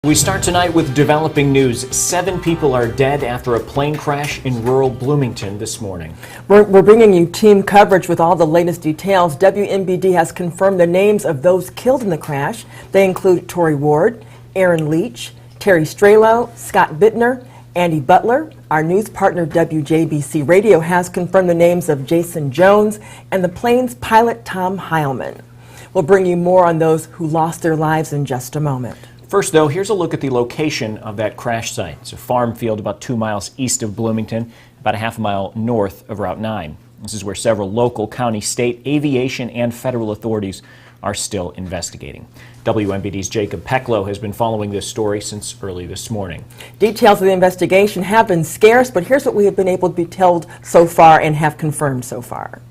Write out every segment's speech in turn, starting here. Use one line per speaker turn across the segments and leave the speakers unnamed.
We start tonight with developing news. 7 people are dead after a plane crash in rural Bloomington this morning.
We're bringing you team coverage with all the latest details. WMBD has confirmed the names of those killed in the crash. They include Tori Ward, Aaron Leach, Terry Stralo, Scott Bittner, Andy Butler. Our news partner WJBC Radio has confirmed the names of Jason Jones and the plane's pilot Tom Heilman. We'll bring you more on those who lost their lives in just a moment.
First, though, here's a look at the location of that crash site. It's a farm field about 2 miles east of Bloomington, about a half mile north of Route 9. This is where several local, county, state, aviation, and federal authorities are still investigating. WMBD's Jacob Peklo has been following this story since early this morning.
Details of the investigation have been scarce, but here's what we have been able to be told so far and have confirmed so far.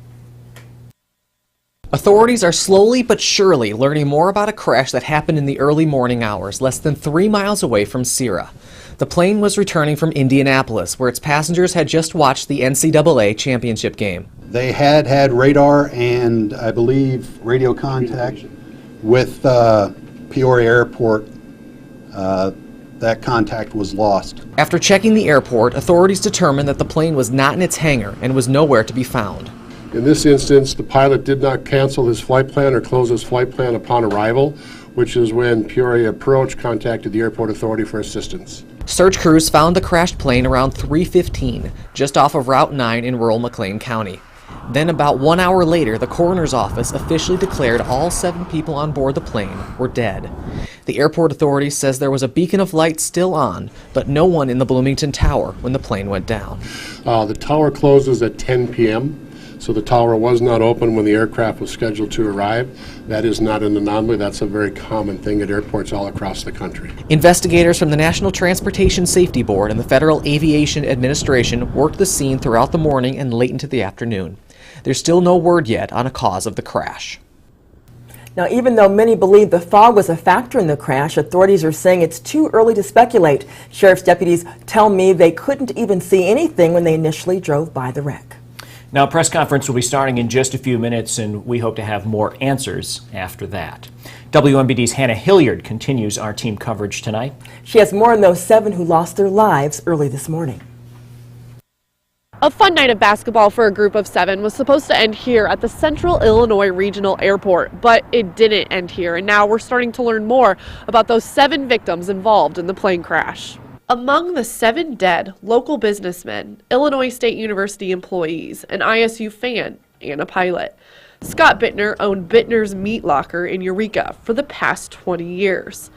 Authorities are slowly but surely learning more about a crash that happened in the early morning hours, less than 3 miles away from Sierra. The plane was returning from Indianapolis, where its passengers had just watched the NCAA championship game.
They had radar and, I believe, radio contact with Peoria Airport. That contact was lost.
After checking the airport, authorities determined that the plane was not in its hangar and was nowhere to be found.
In this instance, the pilot did not cancel his flight plan or close his flight plan upon arrival, which is when Peoria Approach contacted the airport authority for assistance.
Search crews found the crashed plane around 3:15, just off of Route 9 in rural McLean County. Then about 1 hour later, the coroner's office officially declared all 7 people on board the plane were dead. The airport authority says there was a beacon of light still on, but no one in the Bloomington Tower when the plane went down.
The tower closes at 10 p.m., so the tower was not open when the aircraft was scheduled to arrive. That is not an anomaly. That's a very common thing at airports all across the country.
Investigators from the National Transportation Safety Board and the Federal Aviation Administration worked the scene throughout the morning and late into the afternoon. There's still no word yet on a cause of the crash.
Now, even though many believe the fog was a factor in the crash, authorities are saying it's too early to speculate. Sheriff's deputies tell me they couldn't even see anything when they initially drove by the wreck.
Now, a press conference will be starting in just a few minutes, and we hope to have more answers after that. WMBD's Hannah Hilliard continues our team coverage tonight.
She has more on those 7 who lost their lives early this morning.
A fun night of basketball for a group of 7 was supposed to end here at the Central Illinois Regional Airport, but it didn't end here, and now we're starting to learn more about those 7 victims involved in the plane crash. Among the 7 dead, local businessmen, Illinois State University employees, an ISU fan, and a pilot. Scott Bittner owned Bittner's Meat Locker in Eureka for the past 20 years.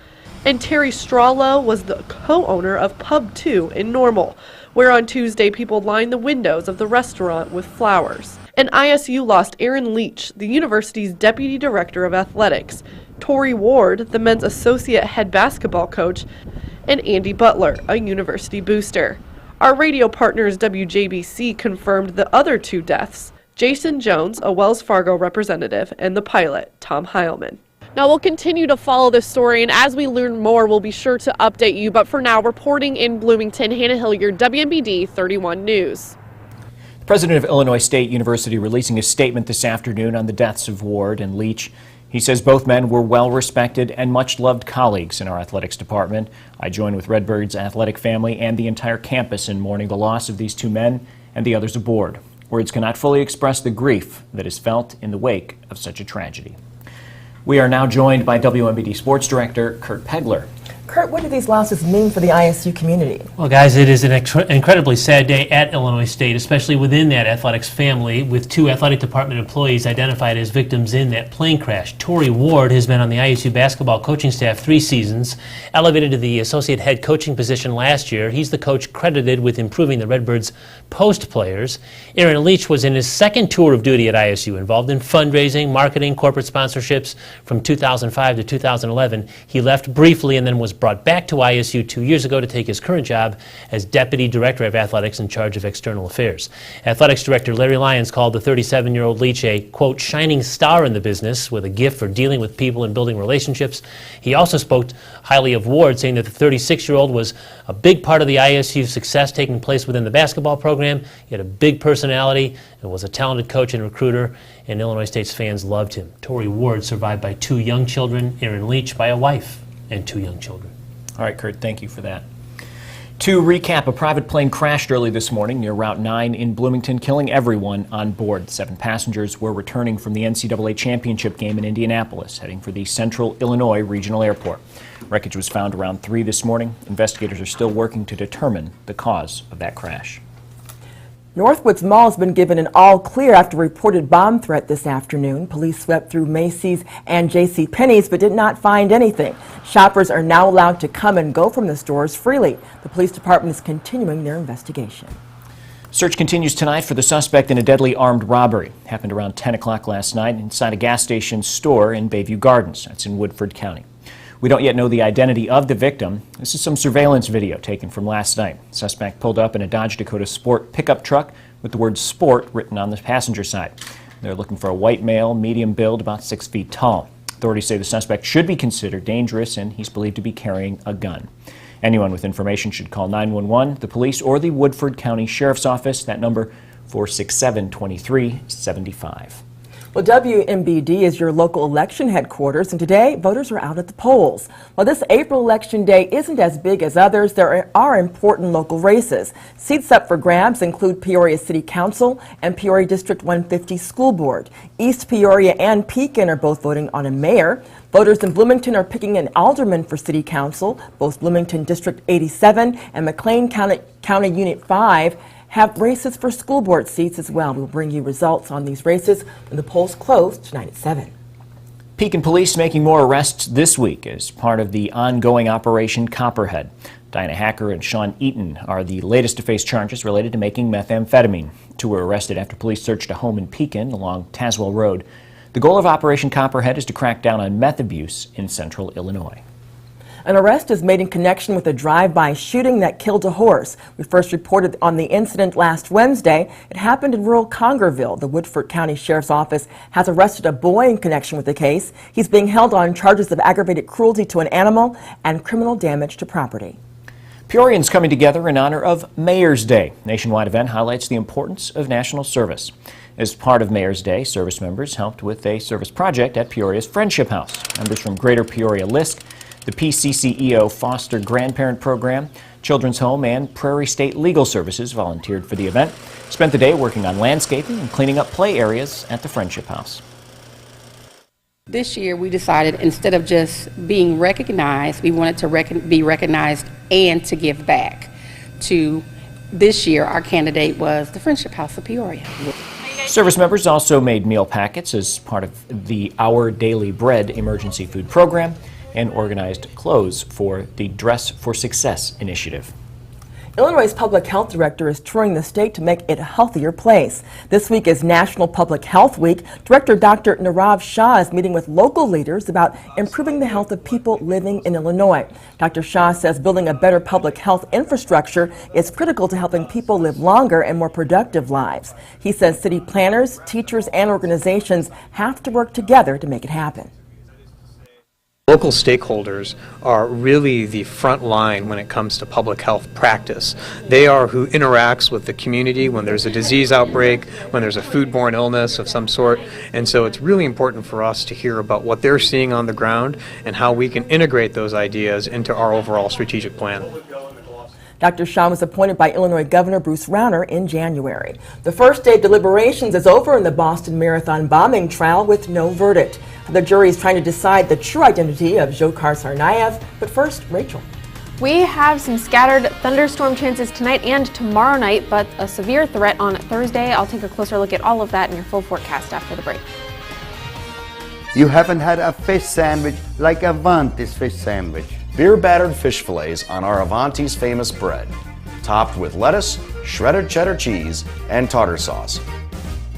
And Terry Stralo was the co-owner of Pub 2 in Normal, where on Tuesday people lined the windows of the restaurant with flowers. And ISU lost Aaron Leach, the university's deputy director of athletics, Tori Ward, the men's associate head basketball coach, and Andy Butler, a university booster. Our radio partners WJBC confirmed the other 2 deaths, Jason Jones, a Wells Fargo representative, and the pilot, Tom Heilman. Now, we'll continue to follow this story, and as we learn more, we'll be sure to update you. But for now, reporting in Bloomington, Hannah Hilliard, WMBD 31 News.
The president of Illinois State University releasing a statement this afternoon on the deaths of Ward and Leach. He says both men were well-respected and much-loved colleagues in our athletics department. I join with Redbird's athletic family and the entire campus in mourning the loss of these 2 men and the others aboard. Words cannot fully express the grief that is felt in the wake of such a tragedy. We are now joined by WMBD Sports Director Kurt Pegler.
Kurt, what do these losses mean for the ISU community?
Well, guys, it is an incredibly sad day at Illinois State, especially within that athletics family, with 2 athletic department employees identified as victims in that plane crash. Tori Ward has been on the ISU basketball coaching staff 3 seasons, elevated to the associate head coaching position last year. He's the coach credited with improving the Redbirds' post players. Aaron Leach was in his 2nd tour of duty at ISU, involved in fundraising, marketing, corporate sponsorships from 2005 to 2011. He left briefly and then was brought back to ISU 2 years ago to take his current job as Deputy Director of Athletics in charge of external affairs. Athletics Director Larry Lyons called the 37-year-old Leach a, quote, shining star in the business with a gift for dealing with people and building relationships. He also spoke highly of Ward, saying that the 36-year-old was a big part of the ISU success taking place within the basketball program. He had a big personality and was a talented coach and recruiter, and Illinois State's fans loved him. Tori Ward survived by 2 young children, Aaron Leach by a wife and 2 young children.
All right, Kurt, thank you for that. To recap, a private plane crashed early this morning near Route 9 in Bloomington, killing everyone on board. 7 passengers were returning from the NCAA championship game in Indianapolis, heading for the Central Illinois Regional Airport. Wreckage was found around 3 this morning. Investigators are still working to determine the cause of that crash.
Northwoods Mall has been given an all clear after a reported bomb threat this afternoon. Police swept through Macy's and JCPenney's but did not find anything. Shoppers are now allowed to come and go from the stores freely. The police department is continuing their investigation.
Search continues tonight for the suspect in a deadly armed robbery. Happened around 10 o'clock last night inside a gas station store in Bayview Gardens. That's in Woodford County. We don't yet know the identity of the victim. This is some surveillance video taken from last night. The suspect pulled up in a Dodge Dakota Sport pickup truck with the word Sport written on the passenger side. They're looking for a white male, medium build, about 6 feet tall. Authorities say the suspect should be considered dangerous and he's believed to be carrying a gun. Anyone with information should call 911, the police, or the Woodford County Sheriff's Office. That number, 467-2375.
Well, WMBD is your local election headquarters, and today voters are out at the polls. While this April election day isn't as big as others, there are important local races. Seats up for grabs include Peoria City Council and Peoria District 150 School Board. East Peoria and Pekin are both voting on a mayor. Voters in Bloomington are picking an alderman for City Council. Both Bloomington District 87 and McLean County Unit 5 have races for school board seats as well. We'll bring you results on these races when the polls close tonight at 7.
Pekin police making more arrests this week as part of the ongoing Operation Copperhead. Diana Hacker and Sean Eaton are the latest to face charges related to making methamphetamine. 2 were arrested after police searched a home in Pekin along Tazewell Road. The goal of Operation Copperhead is to crack down on meth abuse in central Illinois.
An arrest is made in connection with a drive-by shooting that killed a horse. We first reported on the incident last Wednesday. It happened in rural Congerville. The Woodford County Sheriff's Office has arrested a boy in connection with the case. He's being held on charges of aggravated cruelty to an animal and criminal damage to property.
Peorians coming together in honor of Mayor's Day. Nationwide event highlights the importance of national service. As part of Mayor's Day, service members helped with a service project at Peoria's Friendship House. Members from Greater Peoria LISC, the PCCEO Foster Grandparent Program, Children's Home, and Prairie State Legal Services volunteered for the event. Spent the day working on landscaping and cleaning up play areas at the Friendship House.
This year we decided instead of just being recognized, we wanted to be recognized and to give back. This year our candidate was the Friendship House of Peoria.
Service members also made meal packets as part of the Our Daily Bread emergency food program and organized clothes for the Dress for Success initiative.
Illinois' public health director is touring the state to make it a healthier place. This week is National Public Health Week. Director Dr. Nirav Shah is meeting with local leaders about improving the health of people living in Illinois. Dr. Shah says building a better public health infrastructure is critical to helping people live longer and more productive lives. He says city planners, teachers, and organizations have to work together to make it happen.
Local stakeholders are really the front line when it comes to public health practice. They are who interacts with the community when there's a disease outbreak, when there's a foodborne illness of some sort, and so it's really important for us to hear about what they're seeing on the ground and how we can integrate those ideas into our overall strategic plan.
Dr. Shah was appointed by Illinois Governor Bruce Rauner in January. The first day of deliberations is over in the Boston Marathon bombing trial with no verdict. The jury is trying to decide the true identity of Dzhokhar Tsarnaev. But first, Rachel.
We have some scattered thunderstorm chances tonight and tomorrow night, but a severe threat on Thursday. I'll take a closer look at all of that in your full forecast after the break.
You haven't had a fish sandwich like Avanti's fish sandwich.
Beer-battered fish fillets on our Avanti's famous bread, topped with lettuce, shredded cheddar cheese, and tartar sauce.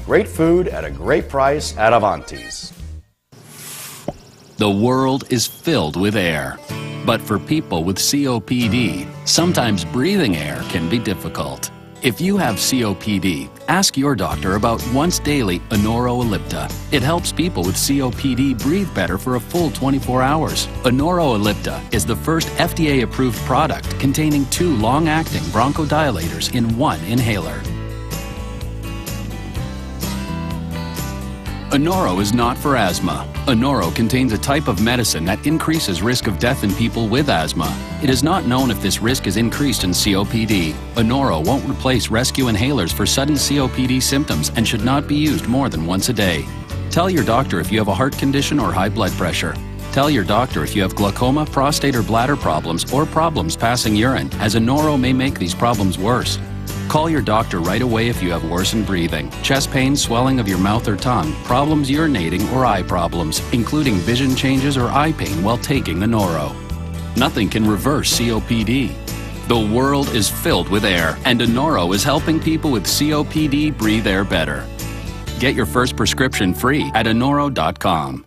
Great food at a great price at Avanti's.
The world is filled with air. But for people with COPD, sometimes breathing air can be difficult. If you have COPD, ask your doctor about once daily Anoro Ellipta. It helps people with COPD breathe better for a full 24 hours. Anoro Ellipta is the first FDA-approved product containing 2 long-acting bronchodilators in 1 inhaler. Anoro is not for asthma. Anoro contains a type of medicine that increases risk of death in people with asthma. It is not known if this risk is increased in COPD. Anoro won't replace rescue inhalers for sudden COPD symptoms and should not be used more than once a day. Tell your doctor if you have a heart condition or high blood pressure. Tell your doctor if you have glaucoma, prostate or bladder problems, or problems passing urine, as Anoro may make these problems worse. Call your doctor right away if you have worsened breathing, chest pain, swelling of your mouth or tongue, problems urinating, or eye problems, including vision changes or eye pain while taking Anoro. Nothing can reverse COPD. The world is filled with air, and Anoro is helping people with COPD breathe air better. Get your first prescription free at Anoro.com.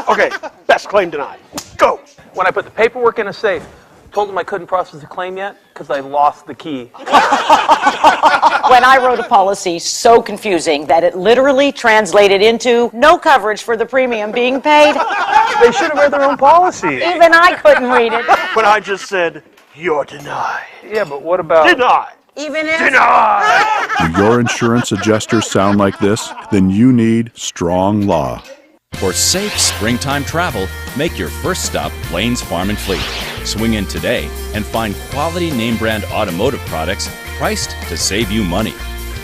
Okay, best claim denied. Go! When I put the paperwork in a safe, told them I couldn't process the claim yet because I lost the key.
When I wrote a policy so confusing that it literally translated into no coverage for the premium being paid.
They should have read their own policy.
Even I couldn't read it.
When I just said, you're denied. Yeah, but what about... Denied!
Even if...
Denied!
Do your insurance adjusters sound like this? Then you need Strong Law.
For safe springtime travel, make your first stop Blain's Farm and Fleet. Swing in today and find quality name brand automotive products priced to save you money.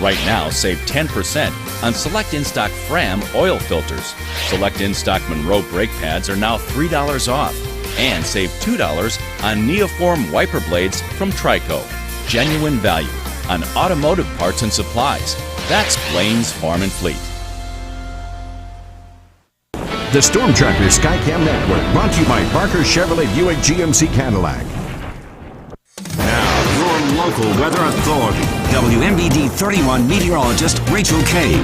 Right now, save 10% on select in-stock Fram oil filters. Select in-stock Monroe brake pads are now $3 off. And save $2 on Neoform wiper blades from Trico. Genuine value on automotive parts and supplies. That's Blain's Farm and Fleet.
The Storm Tracker Skycam Network, brought to you by Parker Chevrolet Buick GMC Cadillac.
Now, your local weather authority, WMBD 31 meteorologist Rachel Kay.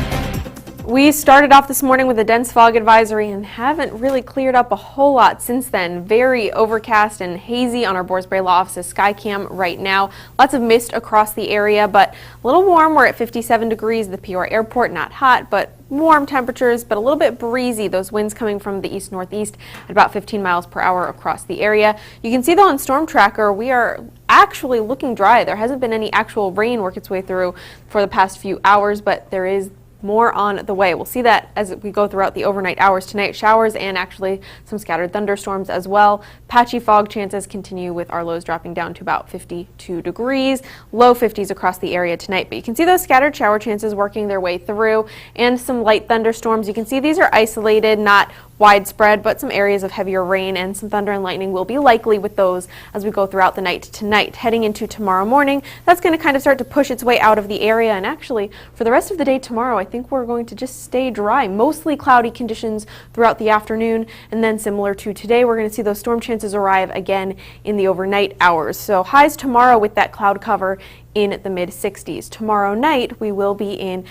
We started off this morning with a dense fog advisory and haven't really cleared up a whole lot since then. Very overcast and hazy on our Borsberry Law Office's Skycam right now. Lots of mist across the area, but a little warm. We're at 57 degrees at the Peoria Airport. Not hot, but warm temperatures, but a little bit breezy. Those winds coming from the east-northeast at about 15 miles per hour across the area. You can see though on Storm Tracker, we are actually looking dry. There hasn't been any actual rain work its way through for the past few hours, but there is more on the way. We'll see that as we go throughout the overnight hours tonight. Showers and actually some scattered thunderstorms as well. Patchy fog chances continue with our lows dropping down to about 52 degrees. Low 50s across the area tonight. But you can see those scattered shower chances working their way through and some light thunderstorms. You can see these are isolated, not widespread, but some areas of heavier rain and some thunder and lightning will be likely with those as we go throughout the night tonight. Heading into tomorrow morning, that's going to kind of start to push its way out of the area, and actually for the rest of the day tomorrow, I think we're going to just stay dry. Mostly cloudy conditions throughout the afternoon, and then similar to today, we're going to see those storm chances arrive again in the overnight hours. So highs tomorrow with that cloud cover in the mid-60s. Tomorrow night, we will be in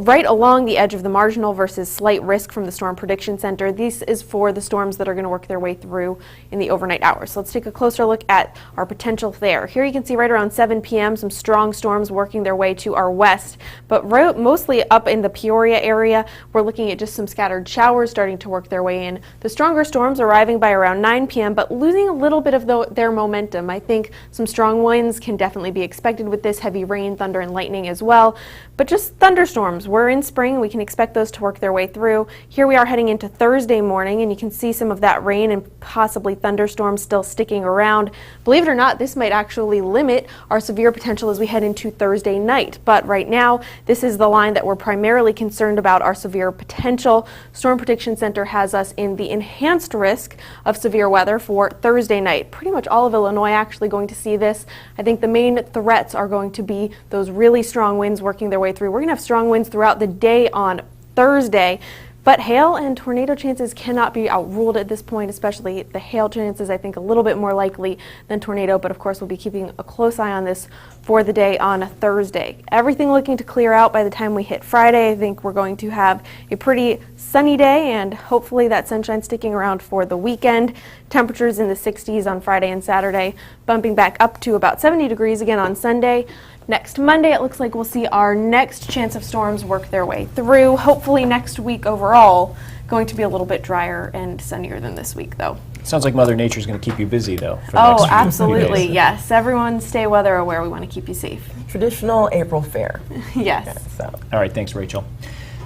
right along the edge of the marginal versus slight risk from the Storm Prediction Center. This is for the storms that are going to work their way through in the overnight hours. So let's take a closer look at our potential there. Here you can see right around 7 p.m. some strong storms working their way to our west, but mostly up in the Peoria area, we're looking at just some scattered showers starting to work their way in. The stronger storms arriving by around 9 p.m. but losing a little bit of their momentum. I think some strong winds can definitely be expected with this, heavy rain, thunder, and lightning as well, but just thunderstorms. We're in spring, we can expect those to work their way through. Here we are heading into Thursday morning, and you can see some of that rain and possibly thunderstorms still sticking around. Believe it or not, this might actually limit our severe potential as we head into Thursday night. But right now, this is the line that we're primarily concerned about, our severe potential. Storm Prediction Center has us in the enhanced risk of severe weather for Thursday night. Pretty much all of Illinois actually going to see this. I think the main threats are going to be those really strong winds working their way through. We're going to have strong winds throughout the day on Thursday, but hail and tornado chances cannot be outruled at this point, especially the hail chances, I think, a little bit more likely than tornado, but of course we'll be keeping a close eye on this for the day on Thursday. Everything looking to clear out by the time we hit Friday. I think we're going to have a pretty sunny day, and hopefully that sunshine sticking around for the weekend. Temperatures in the 60s on Friday and Saturday, bumping back up to about 70 degrees again on Sunday. Next Monday, it looks like we'll see our next chance of storms work their way through. Hopefully next week overall, going to be a little bit drier and sunnier than this week, though.
Sounds like Mother Nature's going to keep you busy, though. For the next few
absolutely,
days.
yes. Everyone stay weather aware. We want to keep you safe.
Traditional April fair.
Yes.
All right, thanks, Rachel.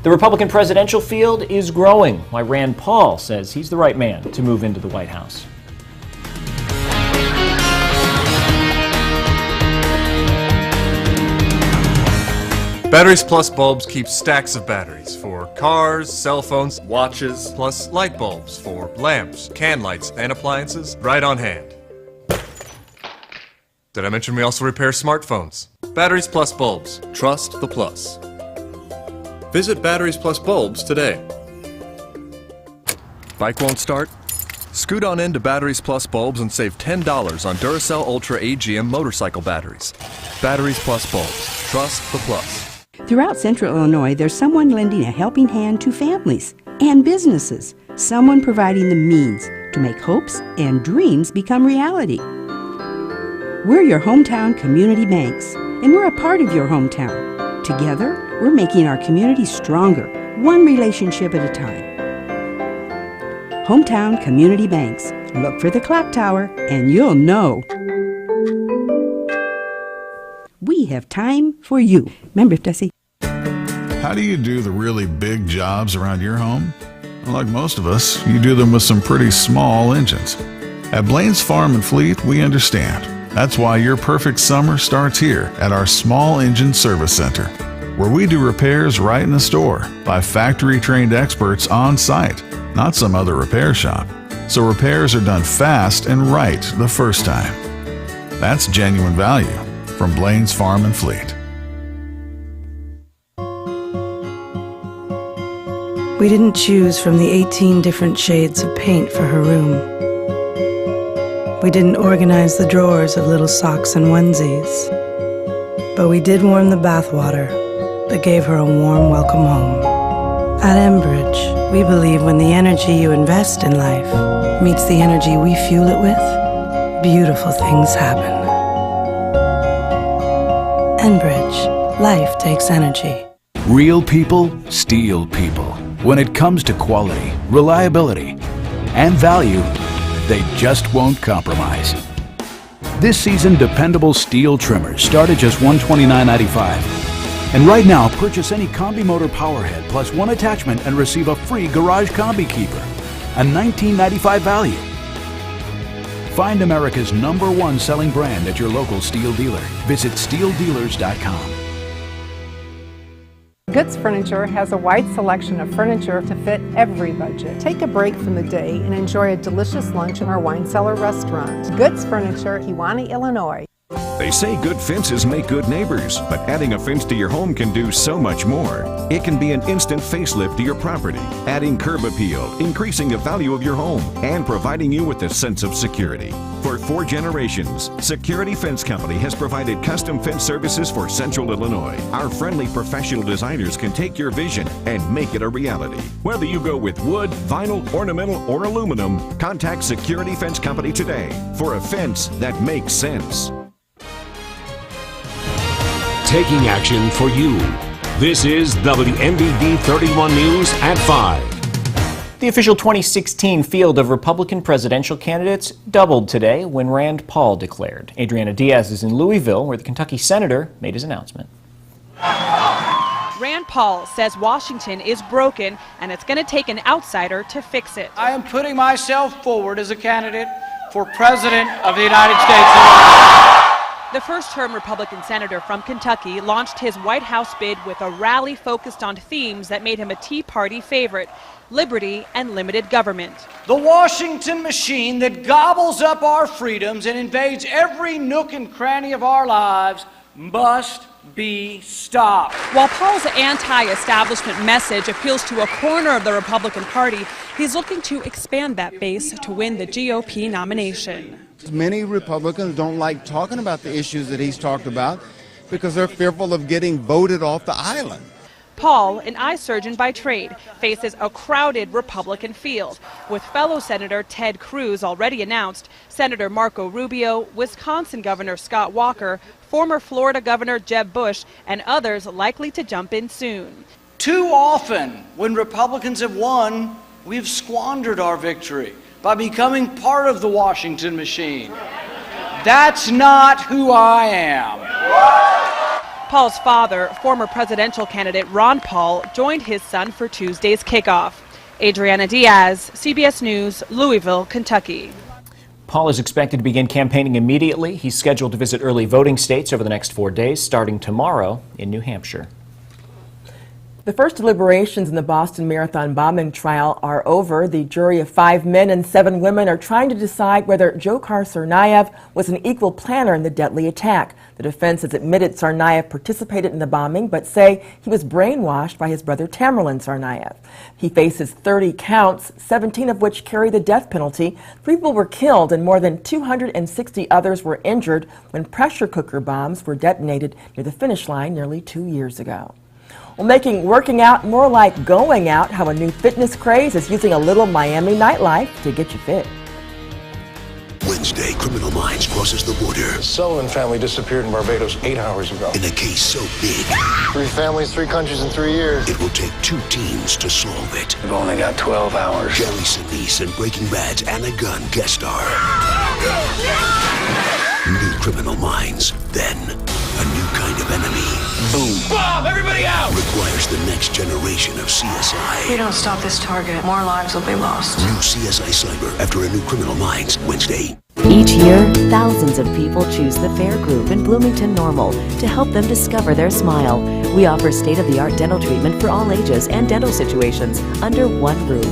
The Republican presidential field is growing, why Rand Paul says he's the right man to move into the White House.
Batteries Plus bulbs keep stacks of batteries for cars, cell phones, watches, plus light bulbs for lamps, can lights, and appliances right on hand. Did I mention we also repair smartphones? Batteries Plus bulbs. Trust the plus. Visit Batteries Plus bulbs today. Bike won't start? Scoot on into Batteries Plus bulbs and save $10 on Duracell Ultra AGM motorcycle batteries. Batteries Plus bulbs. Trust the plus.
Throughout Central Illinois, there's someone lending a helping hand to families and businesses, someone providing the means to make hopes and dreams become reality. We're your hometown community banks, and we're a part of your hometown. Together, we're making our community stronger, one relationship at a time. Hometown Community Banks. Look for the clock tower, and you'll know. We have time for you. Remember, Desi.
How do you do the really big jobs around your home? Well, like most of us, you do them with some pretty small engines. At Blaine's Farm and Fleet, we understand. That's why your perfect summer starts here at our Small Engine Service Center, where we do repairs right in the store by factory-trained experts on site, not some other repair shop. So repairs are done fast and right the first time. That's genuine value from Blaine's Farm and Fleet.
We didn't choose from the 18 different shades of paint for her room. We didn't organize the drawers of little socks and onesies. But we did warm the bathwater that gave her a warm welcome home. At Enbridge, we believe when the energy you invest in life meets the energy we fuel it with, beautiful things happen. Enbridge, life takes energy.
Real people steal people. When it comes to quality, reliability, and value, they just won't compromise. This season, dependable steel trimmers start at just $129.95. And right now, purchase any Combi Motor Powerhead plus one attachment and receive a free Garage Combi Keeper, a $19.95 value. Find America's #1 selling brand at your local steel dealer. Visit steeldealers.com.
Goods Furniture has a wide selection of furniture to fit every budget. Take a break from the day and enjoy a delicious lunch in our Wine Cellar restaurant. Goods Furniture, Kewanee, Illinois.
They say good fences make good neighbors, but adding a fence to your home can do so much more. It can be an instant facelift to your property, adding curb appeal, increasing the value of your home, and providing you with a sense of security. For 4 generations, Security Fence Company has provided custom fence services for Central Illinois. Our friendly professional designers can take your vision and make it a reality. Whether you go with wood, vinyl, ornamental, or aluminum, contact Security Fence Company today for a fence that makes sense.
Taking action for you. This is WMBD 31 News at 5.
The official 2016 field of Republican presidential candidates doubled today when Rand Paul declared. Adriana Diaz is in Louisville, where the Kentucky senator made his announcement.
Rand Paul says Washington is broken and it's going to take an outsider to fix it.
I am putting myself forward as a candidate for President of the United States.
The first-term Republican senator from Kentucky launched his White House bid with a rally focused on themes that made him a Tea Party favorite: liberty and limited government.
The Washington machine that gobbles up our freedoms and invades every nook and cranny of our lives must be stopped.
While Paul's anti-establishment message appeals to a corner of the Republican Party, he's looking to expand that base to win the GOP nomination.
Many Republicans don't like talking about the issues that he's talked about because they're fearful of getting voted off the island.
Paul, an eye surgeon by trade, faces a crowded Republican field, with fellow Senator Ted Cruz already announced, Senator Marco Rubio, Wisconsin Governor Scott Walker, former Florida Governor Jeb Bush, and others likely to jump in soon.
Too often, when Republicans have won, we've squandered our victory by becoming part of the Washington machine. That's not who I am.
Paul's father, former presidential candidate Ron Paul, joined his son for Tuesday's kickoff. Adriana Diaz, CBS News, Louisville, Kentucky.
Paul is expected to begin campaigning immediately. He's scheduled to visit early voting states over the next 4 days, starting tomorrow in New Hampshire.
The first deliberations in the Boston Marathon bombing trial are over. The jury of 5 men and 7 women are trying to decide whether Dzhokhar Tsarnaev was an equal planner in the deadly attack. The defense has admitted Tsarnaev participated in the bombing, but say he was brainwashed by his brother Tamerlan Tsarnaev. He faces 30 counts, 17 of which carry the death penalty. 3 people were killed and more than 260 others were injured when pressure cooker bombs were detonated near the finish line nearly 2 years ago. Well, making working out more like going out, how a new fitness craze is using a little Miami nightlife to get you fit.
Wednesday, Criminal Minds crosses the border.
The Sullivan family disappeared in Barbados 8 hours ago.
In a case so big,
3 families, 3 countries in 3 years.
It will take 2 teams to solve it.
We've only got 12 hours.
Jerry Sinise and Breaking Bad's Anna Gunn guest star. New Criminal Minds, then a new kind of enemy.
Boom. Bomb! Everybody out!
Requires the next generation of CSI.
If we don't stop this target, more lives will be lost.
New CSI Cyber after a New Criminal Minds, Wednesday.
Each year, thousands of people choose the FAIR Group in Bloomington Normal to help them discover their smile. We offer state-of-the-art dental treatment for all ages and dental situations under one roof.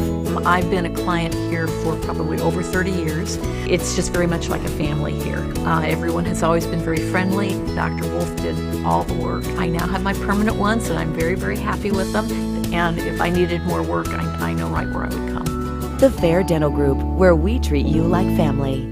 I've been a client here for probably over 30 years. It's just very much like a family here. Everyone has always been very friendly. Dr. Wolf did all the work. I now have my permanent ones and I'm very, very happy with them. And if I needed more work, I know right where I would come.
The FAIR Dental Group, where we treat you like family.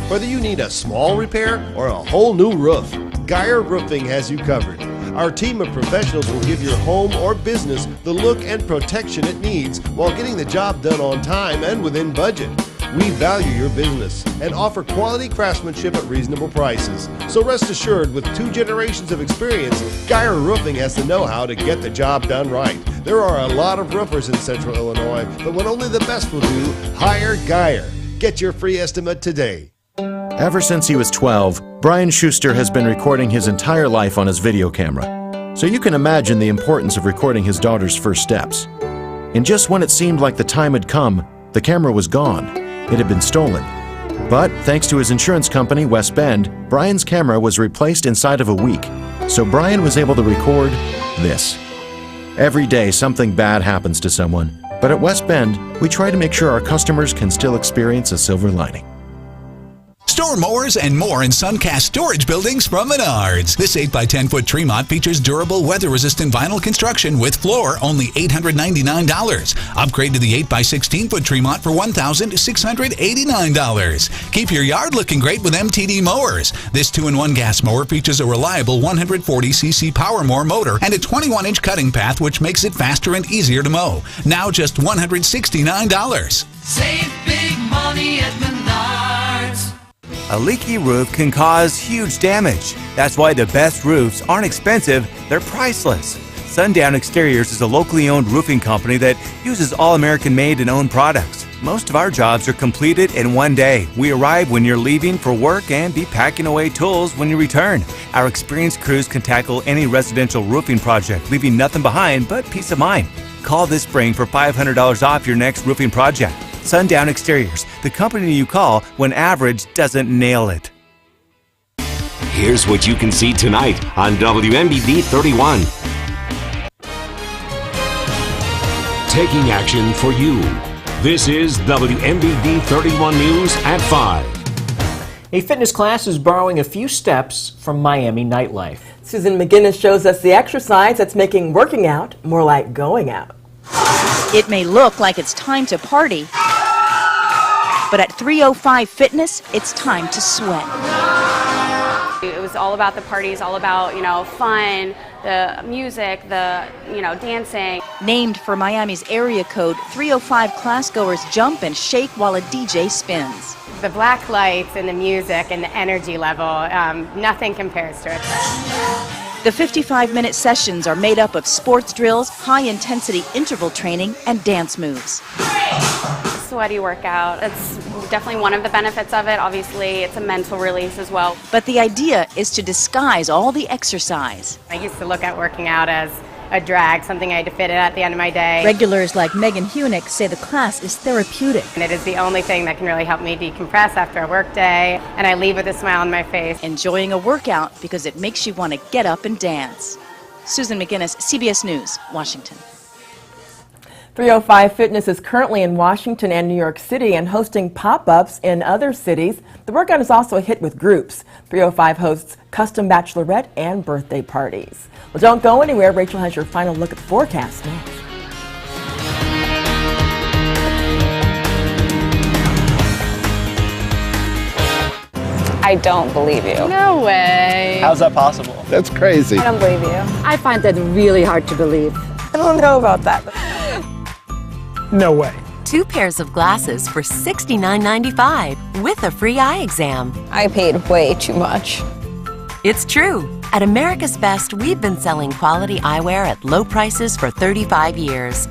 Whether you need a small repair or a whole new roof, Geyer Roofing has you covered. Our team of professionals will give your home or business the look and protection it needs while getting the job done on time and within budget. We value your business and offer quality craftsmanship at reasonable prices. So rest assured, with 2 generations of experience, Geyer Roofing has the know-how to get the job done right. There are a lot of roofers in Central Illinois, but when only the best will do, hire Geyer. Get your free estimate today.
Ever since he was 12, Brian Schuster has been recording his entire life on his video camera. So you can imagine the importance of recording his daughter's first steps. And just when it seemed like the time had come, the camera was gone. It had been stolen. But thanks to his insurance company, West Bend, Brian's camera was replaced inside of a week. So Brian was able to record this. Every day something bad happens to someone. But at West Bend, we try to make sure our customers can still experience a silver lining.
Store mowers and more in Suncast storage buildings from Menards. This 8x10-foot Tremont features durable, weather-resistant vinyl construction with floor, only $899. Upgrade to the 8x16-foot Tremont for $1,689. Keep your yard looking great with MTD mowers. This 2-in-1 gas mower features a reliable 140cc PowerMore motor and a 21-inch cutting path, which makes it faster and easier to mow. Now just $169.
Save big money at Menards.
A leaky roof can cause huge damage. That's why the best roofs aren't expensive, they're priceless. Sundown Exteriors is a locally owned roofing company that uses all American made and owned products. Most of our jobs are completed in one day. We arrive when you're leaving for work and be packing away tools when you return. Our experienced crews can tackle any residential roofing project, leaving nothing behind but peace of mind. Call this spring for $500 off your next roofing project. Sundown Exteriors, the company you call when average doesn't nail it.
Here's what you can see tonight on WMBD 31. Taking action for you. This is WMBD 31 News at 5.
A fitness class is borrowing a few steps from Miami nightlife.
Susan McGinnis shows us the exercise that's making working out more like going out.
It may look like it's time to party, but at 305 Fitness, it's time to sweat.
It was all about the parties, all about, fun, the music, the, dancing.
Named for Miami's area code, 305 classgoers jump and shake while a DJ spins.
The black lights and the music and the energy level, nothing compares to it.
The 55-minute sessions are made up of sports drills, high-intensity interval training, and dance moves.
sweaty workout. It's definitely one of the benefits of it. Obviously, it's a mental release as well.
But the idea is to disguise all the exercise.
I used to look at working out as a drag, something I had to fit in at the end of my day.
Regulars like Megan Hunick say the class is therapeutic.
And it is the only thing that can really help me decompress after a work day, and I leave with a smile on my face.
Enjoying a workout because it makes you want to get up and dance. Susan McGinnis, CBS News, Washington.
305 Fitness is currently in Washington and New York City and hosting pop-ups in other cities. The workout is also a hit with groups. 305 hosts custom bachelorette and birthday parties. Well, don't go anywhere. Rachel has your final look at the forecast next.
I don't believe you.
No way.
How's that possible?
That's crazy.
I don't believe you.
I find that really hard to believe.
I don't know about that.
No way.
2 pairs of glasses for $69.95 with a free eye exam.
I paid way too much.
It's true. At America's Best, we've been selling quality eyewear at low prices for 35 years.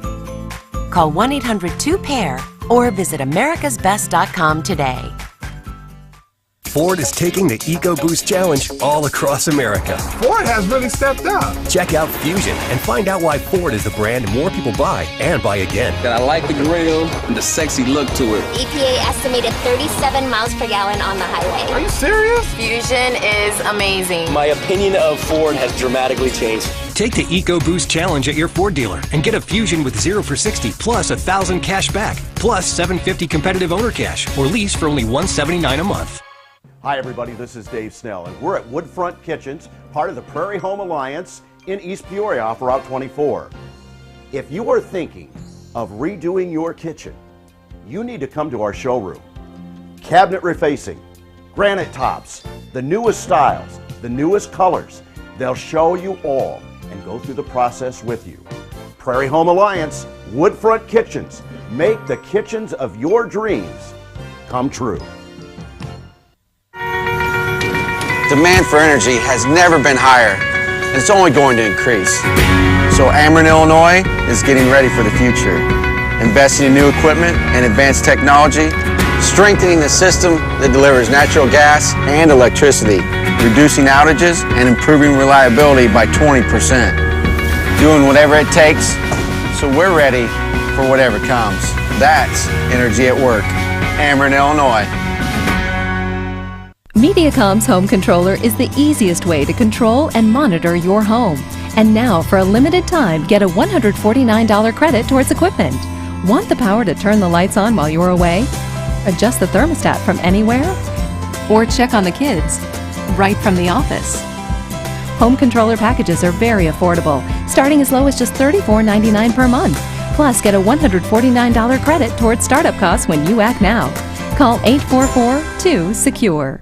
Call 1-800-2PAIR or visit americasbest.com today.
Ford is taking the EcoBoost Challenge all across America.
Ford has really stepped up.
Check out Fusion and find out why Ford is the brand more people buy and buy again.
I like the grill and the sexy look to it.
EPA estimated 37 miles per gallon on the highway.
Are you serious?
Fusion is amazing.
My opinion of Ford has dramatically changed.
Take the EcoBoost Challenge at your Ford dealer and get a Fusion with 0 for 60 plus 1,000 cash back plus $750 competitive owner cash or lease for only $179 a month.
Hi everybody, this is Dave Snell and we're at Woodfront Kitchens, part of the Prairie Home Alliance in East Peoria off Route 24. If you are thinking of redoing your kitchen, you need to come to our showroom. Cabinet refacing, granite tops, the newest styles, the newest colors. They'll show you all and go through the process with you. Prairie Home Alliance, Woodfront Kitchens. Make the kitchens of your dreams come true.
Demand for energy has never been higher, and it's only going to increase. So Ameren, Illinois is getting ready for the future, investing in new equipment and advanced technology, strengthening the system that delivers natural gas and electricity, reducing outages and improving reliability by 20%. Doing whatever it takes, so we're ready for whatever comes. That's energy at work. Ameren, Illinois.
Mediacom's Home Controller is the easiest way to control and monitor your home. And now, for a limited time, get a $149 credit towards equipment. Want the power to turn the lights on while you're away? Adjust the thermostat from anywhere? Or check on the kids right from the office? Home controller packages are very affordable, starting as low as just $34.99 per month. Plus, get a $149 credit towards startup costs when you act now. Call 844-2-SECURE.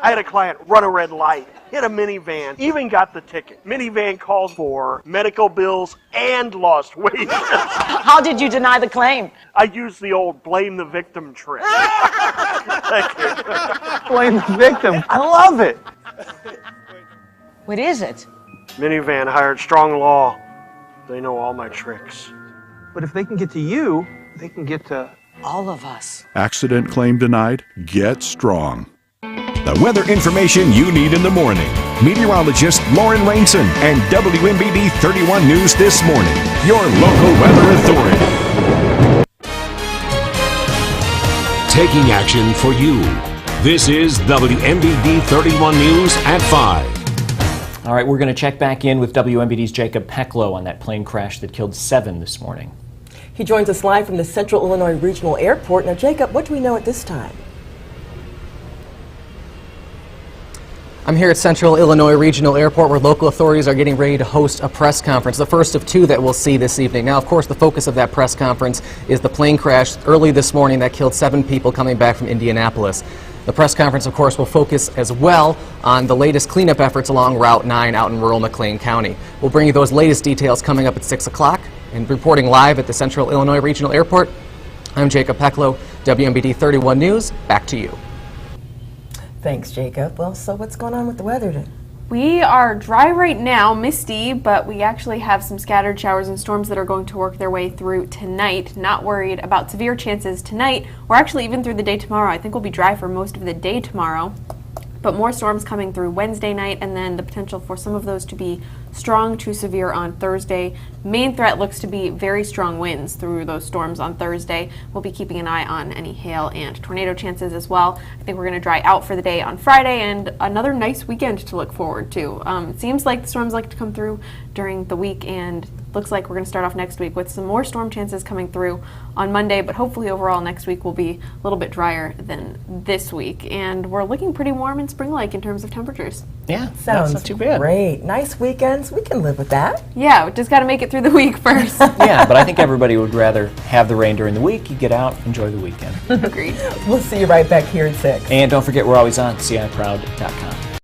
I had a client run a red light, hit a minivan, even got the ticket. Minivan calls for medical bills and lost wages.
How did you deny the claim?
I used the old blame the victim trick. Thank you. Blame the victim. I love it.
What is it?
Minivan hired Strong Law. They know all my tricks. But if they can get to you, they can get to
all of us.
Accident claim denied? Get Strong.
The weather information you need in the morning. Meteorologist Lauren Rainson and WMBD 31 News This Morning, your local weather authority. Taking action for you. This is WMBD 31 News at 5.
All right, we're going to check back in with WMBD's Jacob Peklo on that plane crash that killed 7 this morning.
He joins us live from the Central Illinois Regional Airport. Now, Jacob, what do we know at this time?
I'm here at Central Illinois Regional Airport where local authorities are getting ready to host a press conference, the first of 2 that we'll see this evening. Now, of course, the focus of that press conference is the plane crash early this morning that killed 7 people coming back from Indianapolis. The press conference, of course, will focus as well on the latest cleanup efforts along Route 9 out in rural McLean County. We'll bring you those latest details coming up at 6 o'clock. And reporting live at the Central Illinois Regional Airport, I'm Jacob Peklo, WMBD 31 News. Back to you.
Thanks, Jacob. Well, so what's going on with the weather today?
We are dry right now, misty, but we actually have some scattered showers and storms that are going to work their way through tonight. Not worried about severe chances tonight, or actually even through the day tomorrow. I think we'll be dry for most of the day tomorrow. But more storms coming through Wednesday night, and then the potential for some of those to be strong to severe on Thursday. Main threat looks to be very strong winds through those storms on Thursday. We'll be keeping an eye on any hail and tornado chances as well. I think we're going to dry out for the day on Friday, and another nice weekend to look forward to. It seems like the storms like to come through during the week, and looks like we're going to start off next week with some more storm chances coming through on Monday, but hopefully overall next week will be a little bit drier than this week. And we're looking pretty warm and spring-like in terms of temperatures.
Yeah,
Sounds
not too bad.
great. Nice weekends. We can live with that.
Yeah, we just got to make it through the week first.
Yeah, but I think everybody would rather have the rain during the week. You get out, enjoy the weekend.
Agreed.
We'll see you right back here at 6.
And don't forget, we're always on CIProud.com.